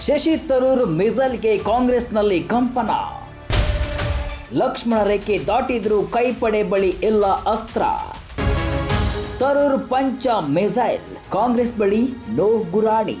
ಶಶಿ ತರೂರ್ ಮಿಸೈಲ್ಗೆ ಕಾಂಗ್ರೆಸ್ನಲ್ಲಿ ಕಂಪನ. ಲಕ್ಷ್ಮಣ ರೇಖೆ ದಾಟಿದ್ರೂ ಕೈಪಡೆ ಬಳಿ ಇಲ್ಲ ಅಸ್ತ್ರ. ತರೂರ್ ಪಂಚ ಮಿಸೈಲ್, ಕಾಂಗ್ರೆಸ್ ಬಳಿ ನೋ ಗುರಾಣಿ.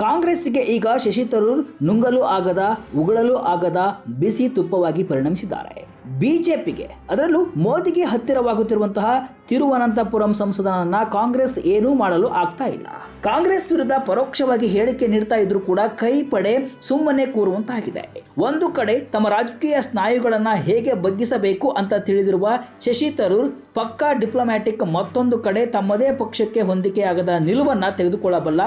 ಕಾಂಗ್ರೆಸ್ಗೆ ಈಗ ಶಶಿ ತರೂರ್ ನುಂಗಲು ಆಗದ ಉಗುಳಲು ಆಗದ ಬಿಸಿ ತುಪ್ಪವಾಗಿ ಪರಿಣಮಿಸಿದ್ದಾರೆ. ಬಿಜೆಪಿಗೆ, ಅದರಲ್ಲೂ ಮೋದಿಗೆ ಹತ್ತಿರವಾಗುತ್ತಿರುವಂತಹ ತಿರುವನಂತಪುರಂ ಸಂಸದನನ್ನ ಕಾಂಗ್ರೆಸ್ ಏನೂ ಮಾಡಲು ಆಗ್ತಾ ಇಲ್ಲ. ಕಾಂಗ್ರೆಸ್ ವಿರುದ್ಧ ಪರೋಕ್ಷವಾಗಿ ಹೇಳಿಕೆ ನೀಡ್ತಾ ಇದ್ರೂ ಕೂಡ ಕೈ ಪಡೆ ಸುಮ್ಮನೆ ಕೂರುವಂತಾಗಿದೆ. ಒಂದು ಕಡೆ ತಮ್ಮ ರಾಜಕೀಯ ಸ್ನಾಯುಗಳನ್ನ ಹೇಗೆ ಬಗ್ಗಿಸಬೇಕು ಅಂತ ತಿಳಿದಿರುವ ಶಶಿ ತರೂರ್ ಪಕ್ಕಾ ಡಿಪ್ಲೊಮ್ಯಾಟಿಕ್, ಮತ್ತೊಂದು ಕಡೆ ತಮ್ಮದೇ ಪಕ್ಷಕ್ಕೆ ಹೊಂದಿಕೆಯಾಗದ ನಿಲುವನ್ನ ತೆಗೆದುಕೊಳ್ಳಬಲ್ಲ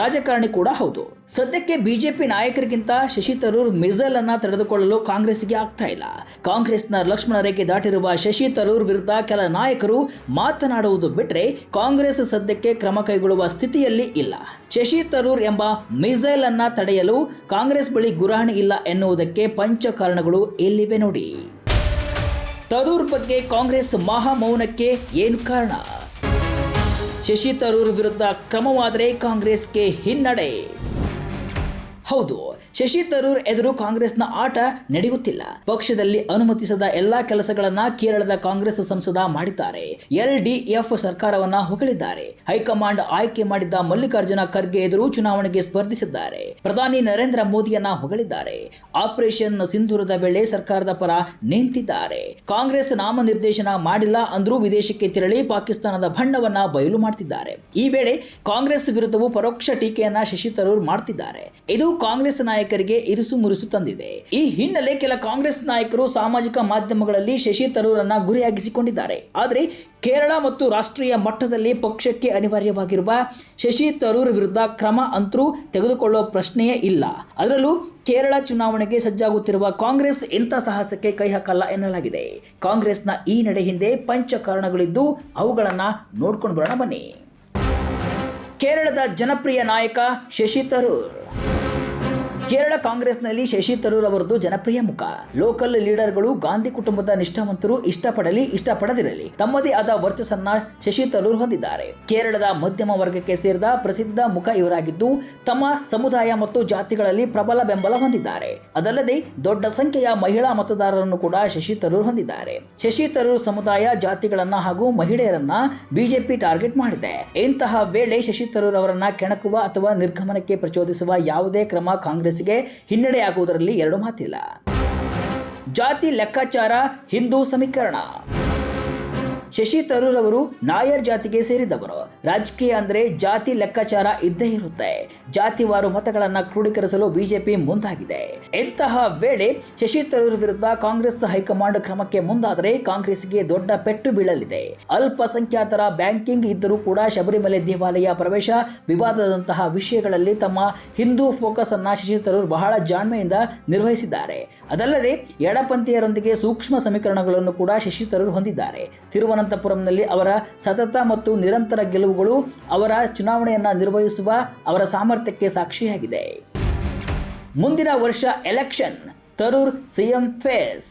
ರಾಜಕಾರಣಿ ಕೂಡ ಹೌದು. ಸದ್ಯಕ್ಕೆ ಬಿಜೆಪಿ ನಾಯಕರಿಗಿಂತ ಶಶಿ ತರೂರ್ ಮಿಸೈಲ್ ಅನ್ನ ತಡೆದುಕೊಳ್ಳಲು ಕಾಂಗ್ರೆಸ್ಗೆ ಆಗ್ತಾ ಇಲ್ಲ. ಕಾಂಗ್ರೆಸ್ನ ಲಕ್ಷ್ಮಣ ರೇಖೆ ದಾಟಿರುವ ಶಶಿ ತರೂರ್ ವಿರುದ್ಧ ಕೆಲ ನಾಯಕರು ಮಾತನಾಡುವುದು ಬಿಟ್ರೆ ಕಾಂಗ್ರೆಸ್ ಸದ್ಯಕ್ಕೆ ಕ್ರಮ ಕೈಗೊಳ್ಳುವ ಸ್ಥಿತಿಯಲ್ಲಿ ಇಲ್ಲ. ಶಶಿ ತರೂರ್ ಎಂಬ ಮಿಸೈಲ್ ಅನ್ನ ತಡೆಯಲು ಕಾಂಗ್ರೆಸ್ ಬಳಿ ಗುರಾಣಿ ಇಲ್ಲ ಎನ್ನುವುದಕ್ಕೆ ಪಂಚ ಕಾರಣಗಳು ಎಲ್ಲಿವೆ ನೋಡಿ. ತರೂರ್ ಬಗ್ಗೆ ಕಾಂಗ್ರೆಸ್ ಮಹಾ ಮೌನಕ್ಕೆ ಏನು ಕಾರಣ? ಶಶಿ ತರೂರ್ ವಿರುದ್ಧ ಕ್ರಮವಾದರೆ ಕಾಂಗ್ರೆಸ್ಗೆ ಹಿನ್ನಡೆ. ಹೌದು, ಶಶಿ ತರೂರ್ ಎದುರು ಕಾಂಗ್ರೆಸ್ನ ಆಟ ನಡೆಯುತ್ತಿಲ್ಲ. ಪಕ್ಷದಲ್ಲಿ ಅನುಮತಿಸದ ಎಲ್ಲಾ ಕೆಲಸಗಳನ್ನ ಕೇರಳದ ಕಾಂಗ್ರೆಸ್ ಸಂಸದ ಮಾಡಿದ್ದಾರೆ. LDF ಸರ್ಕಾರವನ್ನ ಹೊಗಳಿದ್ದಾರೆ. ಹೈಕಮಾಂಡ್ ಆಯ್ಕೆ ಮಾಡಿದ್ದ ಮಲ್ಲಿಕಾರ್ಜುನ ಖರ್ಗೆ ಎದುರು ಚುನಾವಣೆಗೆ ಸ್ಪರ್ಧಿಸಿದ್ದಾರೆ. ಪ್ರಧಾನಿ ನರೇಂದ್ರ ಮೋದಿಯನ್ನ ಹೊಗಳಿದ್ದಾರೆ. ಆಪರೇಷನ್ ಸಿಂಧೂರದ ವೇಳೆ ಸರ್ಕಾರದ ಪರ ನಿಂತಿದ್ದಾರೆ. ಕಾಂಗ್ರೆಸ್ ನಾಮನಿರ್ದೇಶನ ಮಾಡಿಲ್ಲ ಅಂದ್ರೂ ವಿದೇಶಕ್ಕೆ ತೆರಳಿ ಪಾಕಿಸ್ತಾನದ ಬಣ್ಣವನ್ನ ಬಯಲು ಮಾಡ್ತಿದ್ದಾರೆ. ಈ ವೇಳೆ ಕಾಂಗ್ರೆಸ್ ವಿರುದ್ಧವೂ ಪರೋಕ್ಷ ಟೀಕೆಯನ್ನ ಶಶಿ ತರೂರ್ ಮಾಡ್ತಿದ್ದಾರೆ. ಇದು ಕಾಂಗ್ರೆಸ್ ನಾಯಕರಿಗೆ ಇರಿಸು ಮುರಿಸು ತಂದಿದೆ. ಈ ಹಿನ್ನೆಲೆ ಕೆಲ ಕಾಂಗ್ರೆಸ್ ನಾಯಕರು ಸಾಮಾಜಿಕ ಮಾಧ್ಯಮಗಳಲ್ಲಿ ಶಶಿ ತರೂರನ್ನ ಗುರಿಯಾಗಿಸಿಕೊಂಡಿದ್ದಾರೆ. ಆದರೆ ಕೇರಳ ಮತ್ತು ರಾಷ್ಟ್ರೀಯ ಮಟ್ಟದಲ್ಲಿ ಪಕ್ಷಕ್ಕೆ ಅನಿವಾರ್ಯವಾಗಿರುವ ಶಶಿ ತರೂರ್ ವಿರುದ್ಧ ಕ್ರಮ ಅಂತೂ ತೆಗೆದುಕೊಳ್ಳುವ ಪ್ರಶ್ನೆಯೇ ಇಲ್ಲ. ಅದರಲ್ಲೂ ಕೇರಳ ಚುನಾವಣೆಗೆ ಸಜ್ಜಾಗುತ್ತಿರುವ ಕಾಂಗ್ರೆಸ್ ಇಂಥ ಸಾಹಸಕ್ಕೆ ಕೈ ಹಾಕಲ್ಲ ಎನ್ನಲಾಗಿದೆ. ಕಾಂಗ್ರೆಸ್ನ ಈ ನಡೆ ಹಿಂದೆ ಪಂಚ ಕಾರಣಗಳಿದ್ದು ಅವುಗಳನ್ನ ನೋಡ್ಕೊಂಡು ಬರೋಣ ಬನ್ನಿ. ಕೇರಳದ ಜನಪ್ರಿಯ ನಾಯಕ ಶಶಿ ತರೂರ್. ಕೇರಳ ಕಾಂಗ್ರೆಸ್ನಲ್ಲಿ ಶಶಿ ತರೂರ್ ಅವರದ್ದು ಜನಪ್ರಿಯ ಮುಖ. ಲೋಕಲ್ ಲೀಡರ್ಗಳು, ಗಾಂಧಿ ಕುಟುಂಬದ ನಿಷ್ಠಾವಂತರು ಇಷ್ಟಪಡಲಿ ಇಷ್ಟಪಡದಿರಲಿ ತಮ್ಮದೇ ಆದ ವರ್ಚಸ್ಸನ್ನ ಶಶಿ ತರೂರ್ ಹೊಂದಿದ್ದಾರೆ. ಕೇರಳದ ಮಧ್ಯಮ ವರ್ಗಕ್ಕೆ ಸೇರಿದ ಪ್ರಸಿದ್ಧ ಮುಖ ಇವರಾಗಿದ್ದು ತಮ್ಮ ಸಮುದಾಯ ಮತ್ತು ಜಾತಿಗಳಲ್ಲಿ ಪ್ರಬಲ ಬೆಂಬಲ ಹೊಂದಿದ್ದಾರೆ. ಅದಲ್ಲದೆ ದೊಡ್ಡ ಸಂಖ್ಯೆಯ ಮಹಿಳಾ ಮತದಾರರನ್ನು ಕೂಡ ಶಶಿ ತರೂರ್ ಹೊಂದಿದ್ದಾರೆ. ಶಶಿ ತರೂರ್ ಸಮುದಾಯ, ಜಾತಿಗಳನ್ನ ಹಾಗೂ ಮಹಿಳೆಯರನ್ನ ಬಿಜೆಪಿ ಟಾರ್ಗೆಟ್ ಮಾಡಿದೆ. ಇಂತಹ ವೇಳೆ ಶಶಿ ತರೂರ್ ಅವರನ್ನ ಕೆಣಕುವ ಅಥವಾ ನಿರ್ಗಮನಕ್ಕೆ ಪ್ರಚೋದಿಸುವ ಯಾವುದೇ ಕ್ರಮ ಕಾಂಗ್ರೆಸ್ ಹಿನ್ನಡೆಯಾಗುವುದರಲ್ಲಿ ಎರಡು ಮಾತಿಲ್ಲ. ಜಾತಿ ಲೆಕ್ಕಾಚಾರ, ಹಿಂದೂ ಸಮೀಕರಣ. ಶಶಿ ತರೂರ್ ಅವರು ನಾಯರ್ ಜಾತಿಗೆ ಸೇರಿದವರು. ರಾಜಕೀಯ ಅಂದ್ರೆ ಜಾತಿ ಲೆಕ್ಕಾಚಾರ ಇದ್ದೇ ಇರುತ್ತೆ. ಜಾತಿವಾರು ಮತಗಳನ್ನ ಕ್ರೋಢೀಕರಿಸಲು ಬಿಜೆಪಿ ಮುಂದಾಗಿದೆ. ಇಂತಹ ವೇಳೆ ಶಶಿ ತರೂರ್ ವಿರುದ್ಧ ಕಾಂಗ್ರೆಸ್ ಹೈಕಮಾಂಡ್ ಕ್ರಮಕ್ಕೆ ಮುಂದಾದರೆ ಕಾಂಗ್ರೆಸ್ಗೆ ದೊಡ್ಡ ಪೆಟ್ಟು ಬೀಳಲಿದೆ. ಅಲ್ಪಸಂಖ್ಯಾತರ ಬ್ಯಾಂಕಿಂಗ್ ಇದ್ದರೂ ಕೂಡ ಶಬರಿಮಲೆ ದೇವಾಲಯ ಪ್ರವೇಶ ವಿವಾದದಂತಹ ವಿಷಯಗಳಲ್ಲಿ ತಮ್ಮ ಹಿಂದೂ ಫೋಕಸ್ ಅನ್ನ ಶಶಿ ತರೂರ್ ಬಹಳ ಜಾಣ್ಮೆಯಿಂದ ನಿರ್ವಹಿಸಿದ್ದಾರೆ. ಅದಲ್ಲದೆ ಎಡಪಂಥೀಯರೊಂದಿಗೆ ಸೂಕ್ಷ್ಮ ಸಮೀಕರಣಗಳನ್ನು ಕೂಡ ಶಶಿ ತರೂರ್ ಹೊಂದಿದ್ದಾರೆ. ತಿರುವನಂತಪುರಂನಲ್ಲಿ ಅವರ ಸತತ ಮತ್ತು ನಿರಂತರ ಗೆಲುವುಗಳು ಅವರ ಚುನಾವಣೆಯನ್ನ ನಿರ್ವಹಿಸುವ ಅವರ ಸಾಮರ್ಥ್ಯಕ್ಕೆ ಸಾಕ್ಷಿಯಾಗಿದೆ. ಮುಂದಿನ ವರ್ಷ election, Tharoor CM face.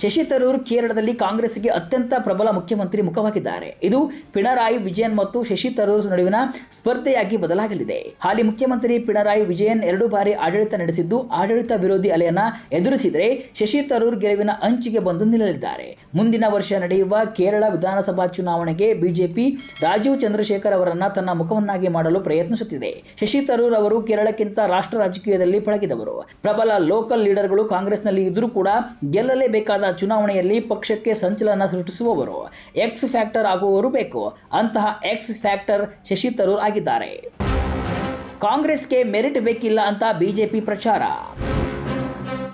Shashi Tharoor ಕೇರಳದಲ್ಲಿ ಕಾಂಗ್ರೆಸ್ಗೆ ಅತ್ಯಂತ ಪ್ರಬಲ ಮುಖ್ಯಮಂತ್ರಿ ಮುಖವಾಗಿದ್ದಾರೆ. ಇದು ಪಿಣರಾಯಿ ವಿಜಯನ್ ಮತ್ತು ಶಶಿ ತರೂರ್ ನಡುವಿನ ಸ್ಪರ್ಧೆಯಾಗಿ ಬದಲಾಗಲಿದೆ. ಹಾಲಿ ಮುಖ್ಯಮಂತ್ರಿ ಪಿಣರಾಯಿ ವಿಜಯನ್ 2 ಬಾರಿ ಆಡಳಿತ ನಡೆಸಿದ್ದು ಆಡಳಿತ ವಿರೋಧಿ ಅಲೆಯನ್ನ ಎದುರಿಸಿದರೆ ಶಶಿ ತರೂರ್ ಗೆಲುವಿನ ಅಂಚಿಗೆ ಬಂದು ನಿಲ್ಲಲಿದ್ದಾರೆ. ಮುಂದಿನ ವರ್ಷ ನಡೆಯುವ ಕೇರಳ ವಿಧಾನಸಭಾ ಚುನಾವಣೆಗೆ ಬಿಜೆಪಿ ರಾಜೀವ್ ಚಂದ್ರಶೇಖರ್ ಅವರನ್ನ ತನ್ನ ಮುಖವನ್ನಾಗಿ ಮಾಡಲು ಪ್ರಯತ್ನಿಸುತ್ತಿದೆ. ಶಶಿ ತರೂರ್ ಅವರು ಕೇರಳಕ್ಕಿಂತ ರಾಷ್ಟ್ರ ರಾಜಕೀಯದಲ್ಲಿ ಪಳಗಿದವರು. ಪ್ರಬಲ ಲೋಕಲ್ ಲೀಡರ್ಗಳು ಕಾಂಗ್ರೆಸ್ನಲ್ಲಿ ಇದ್ರೂ ಕೂಡ ಗೆಲ್ಲಲೇಬೇಕಾದ ಚುನಾವಣೆಯಲ್ಲಿ ಪಕ್ಷಕ್ಕೆ ಸಂಚಲನ ಸೃಷ್ಟಿಸುವವರು, ಎಕ್ಸ್ ಫ್ಯಾಕ್ಟರ್ ಆಗುವವರು ಬೇಕು. ಅಂತಹ ಎಕ್ಸ್ ಫ್ಯಾಕ್ಟರ್ ಶಶಿ ತರೂರ್ ಆಗಿದ್ದಾರೆ. ಕಾಂಗ್ರೆಸ್ಗೆ ಮೆರಿಟ್ ಬೇಕಿಲ್ಲ ಅಂತ ಬಿಜೆಪಿ ಪ್ರಚಾರ.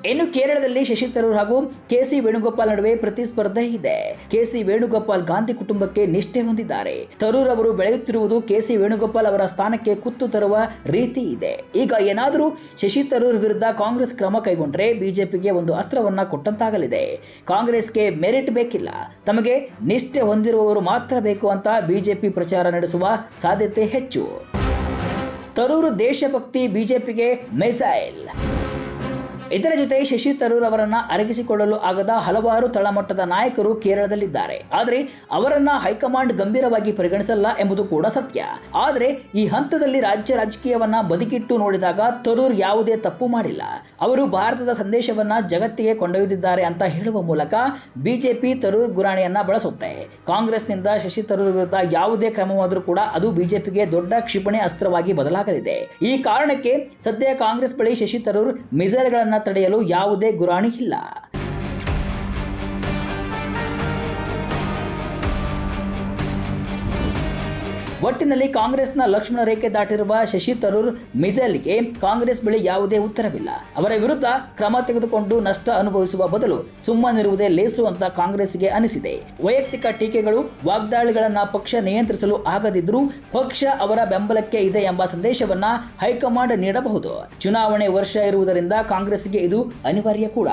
ಇನ್ನು ಕೇರಳದಲ್ಲಿ ಶಶಿ ತರೂರ್ ಹಾಗೂ KC ವೇಣುಗೋಪಾಲ್ ನಡುವೆ ಪ್ರತಿಸ್ಪರ್ಧೆ ಇದೆ. KC ವೇಣುಗೋಪಾಲ್ ಗಾಂಧಿ ಕುಟುಂಬಕ್ಕೆ ನಿಷ್ಠೆ ಹೊಂದಿದ್ದಾರೆ. ತರೂರ್ ಅವರು ಬೆಳೆಯುತ್ತಿರುವುದು KC ವೇಣುಗೋಪಾಲ್ ಅವರ ಸ್ಥಾನಕ್ಕೆ ಕುತ್ತು ತರುವ ರೀತಿ ಇದೆ. ಈಗ ಏನಾದರೂ ಶಶಿ ತರೂರ್ ವಿರುದ್ಧ ಕಾಂಗ್ರೆಸ್ ಕ್ರಮ ಕೈಗೊಂಡ್ರೆ ಬಿಜೆಪಿಗೆ ಒಂದು ಅಸ್ತ್ರವನ್ನ ಕೊಟ್ಟಂತಾಗಲಿದೆ. ಕಾಂಗ್ರೆಸ್ಗೆ ಮೆರಿಟ್ ಬೇಕಿಲ್ಲ, ತಮಗೆ ನಿಷ್ಠೆ ಹೊಂದಿರುವವರು ಮಾತ್ರ ಬೇಕು ಅಂತ ಬಿಜೆಪಿ ಪ್ರಚಾರ ನಡೆಸುವ ಸಾಧ್ಯತೆ ಹೆಚ್ಚು. ತರೂರ್ ದೇಶಭಕ್ತಿ, ಬಿಜೆಪಿಗೆ ಮಿಸೈಲ್. ಇದರ ಜೊತೆ ಶಶಿ ತರೂರ್ ಅವರನ್ನ ಅರಗಿಸಿಕೊಳ್ಳಲು ಆಗದ ಹಲವಾರು ತಳಮಟ್ಟದ ನಾಯಕರು ಕೇರಳದಲ್ಲಿದ್ದಾರೆ. ಆದರೆ ಅವರನ್ನ ಹೈಕಮಾಂಡ್ ಗಂಭೀರವಾಗಿ ಪರಿಗಣಿಸಲ್ಲ ಎಂಬುದು ಕೂಡ ಸತ್ಯ. ಆದರೆ ಈ ಹಂತದಲ್ಲಿ ರಾಜ್ಯ ರಾಜಕೀಯವನ್ನ ಬದಿಗಿಟ್ಟು ನೋಡಿದಾಗ ತರೂರ್ ಯಾವುದೇ ತಪ್ಪು ಮಾಡಿಲ್ಲ. ಅವರು ಭಾರತದ ಸಂದೇಶವನ್ನ ಜಗತ್ತಿಗೆ ಕೊಂಡೊಯ್ದಿದ್ದಾರೆ ಅಂತ ಹೇಳುವ ಮೂಲಕ ಬಿಜೆಪಿ ತರೂರ್ ಗುರಾಣಿಯನ್ನ ಬಳಸುತ್ತೆ. ಕಾಂಗ್ರೆಸ್ನಿಂದ ಶಶಿ ತರೂರ್ ವಿರುದ್ಧ ಯಾವುದೇ ಕ್ರಮವಾದರೂ ಕೂಡ ಅದು ಬಿಜೆಪಿಗೆ ದೊಡ್ಡ ಕ್ಷಿಪಣಿ ಅಸ್ತ್ರವಾಗಿ ಬದಲಾಗಲಿದೆ. ಈ ಕಾರಣಕ್ಕೆ ಸದ್ಯ ಕಾಂಗ್ರೆಸ್ ಬಳಿ ಶಶಿ ತರೂರ್ ಮಿಸೈಲ್ಗಳನ್ನ ತಡೆಯಲು ಯಾವುದೇ ಗುರಾಣಿ ಇಲ್ಲ. ಒಟ್ಟಿನಲ್ಲಿ ಕಾಂಗ್ರೆಸ್ನ ಲಕ್ಷ್ಮಣ ರೇಖೆ ದಾಟಿರುವ ಶಶಿ ತರೂರ್ ಮಿಸೈಲ್ಗೆ ಕಾಂಗ್ರೆಸ್ ಬಳಿ ಯಾವುದೇ ಉತ್ತರವಿಲ್ಲ. ಅವರ ವಿರುದ್ಧ ಕ್ರಮ ತೆಗೆದುಕೊಂಡು ನಷ್ಟ ಅನುಭವಿಸುವ ಬದಲು ಸುಮ್ಮನಿರುವುದೇ ಲೇಸು ಅಂತ ಕಾಂಗ್ರೆಸ್ಗೆ ಅನಿಸಿದೆ. ವೈಯಕ್ತಿಕ ಟೀಕೆಗಳು, ವಾಗ್ದಾಳಿಗಳನ್ನ ಪಕ್ಷ ನಿಯಂತ್ರಿಸಲು ಆಗದಿದ್ರೂ ಪಕ್ಷ ಅವರ ಬೆಂಬಲಕ್ಕೆ ಇದೆ ಎಂಬ ಸಂದೇಶವನ್ನ ಹೈಕಮಾಂಡ್ ನೀಡಬಹುದು. ಚುನಾವಣೆ ವರ್ಷ ಇರುವುದರಿಂದ ಕಾಂಗ್ರೆಸ್ಗೆ ಇದು ಅನಿವಾರ್ಯ ಕೂಡ.